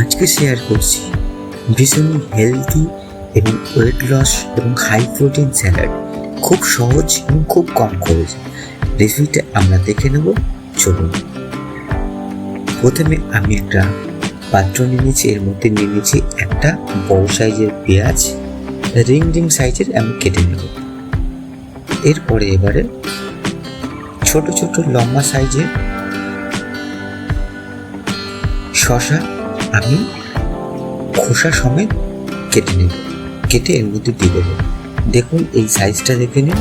আজকে শেয়ার করছি ভীষণ হেলদি এবং ওয়েট লস এবং হাই প্রোটিন স্যালাড, খুব সহজ এবং খুব কম খরচে। রেসিপিটা আমরা দেখে নেব, চলুন। প্রথমে আমি একটা পাত্র নিয়েছি, এর মধ্যে নিয়ে নিয়েছি একটা বড় সাইজের পেঁয়াজ, রিং রিং সাইজের আমি কেটে নেব। এরপরে এবারে ছোট ছোট লম্বা সাইজের শসা আমি খোসা সমেত কেটে নেব, কেটে এর মধ্যে দিয়ে দেবো। দেখুন এই সাইজটা দেখে নিন,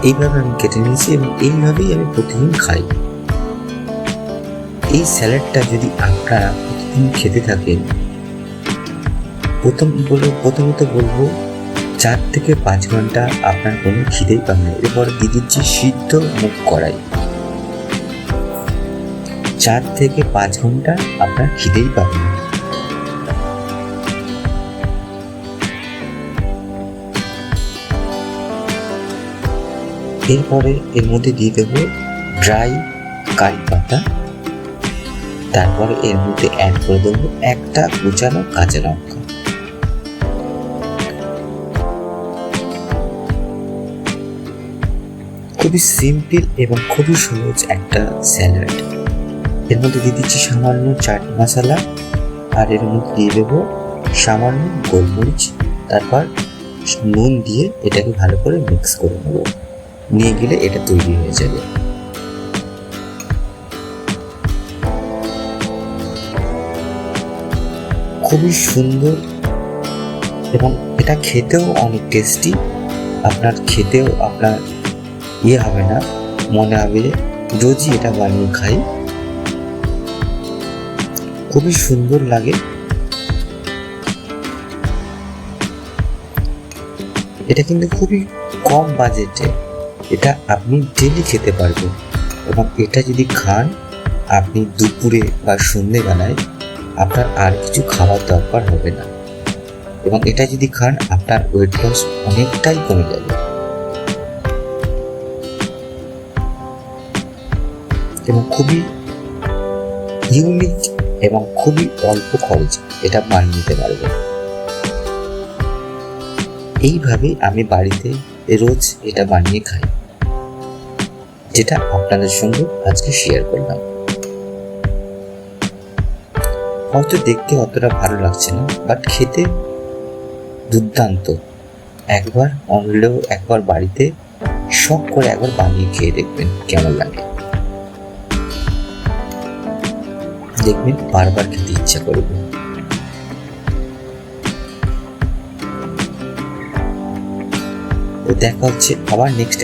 এইভাবে আমি কেটে নিয়েছি এবং এইভাবেই আমি প্রতিদিন খাই। এই স্যালাডটা যদি আপনারা প্রতিদিন খেতে থাকেন, প্রথমত বলবো 4 থেকে 5 ঘন্টা আপনার কোনো খিদেই পাবে না। এরপরে দিয়ে দিচ্ছি সিদ্ধ মুগ কড়াই, 4 থেকে 5 ঘন্টা আপনার খিদেই পাবে না। এরপরে এর মধ্যে দিয়ে দেবো ড্রাই কারি পাতা, তারপরে এর মধ্যে অ্যাড করে দেবো একটা কুচানো কাঁচা লঙ্কা। খুবই সিম্পল এবং খুবই সহজ একটা স্যালাড। এর মধ্যে দিয়ে দিচ্ছি সামান্য চাট মশলা, আর এর মধ্যে দিয়ে দেবো সামান্য গোলমরিচ, তারপর নুন দিয়ে এটাকে ভালো করে মিক্স করে নেব। নিয়ে গেলে এটা তৈরি হয়ে যাবে। খুবই সুন্দর এবং এটা খেতেও অনেক টেস্টি। আপনার খেতেও আপনার হবে না, মনে হবে রোজই এটা বানিয়ে খাই। খুবই সুন্দর লাগে। এটা কিন্তু খুবই কম বাজেটে, এটা আপনি ডেলি খেতে পারবেন এবং এটা যদি খান আপনি দুপুরে বা সন্ধ্যেবেলায় আপনার আর কিছু খাওয়ার দরকার হবে না। এবং এটা যদি খান আপনার ওয়েট লস অনেকটাই কমে যাবে এবং খুবই ইউনিক এবং খুবই অল্প খরচে এটা বানিয়ে নিতে পারবেন। এইভাবেই আমি বাড়িতে রোজ এটা বানিয়ে খাই, যেটা আপনাদের সঙ্গে আজকে শেয়ার করলাম। হয়তো দেখতে অতটা ভালো লাগছে না, বাট খেতে দুর্দান্ত। একবার বাড়িতে শখ করে একবার বানিয়ে খেয়ে দেখবেন কেমন লাগে। দেখবেন বারবার খেতে ইচ্ছা করবে। তো দেখা হচ্ছে আবার নেক্সট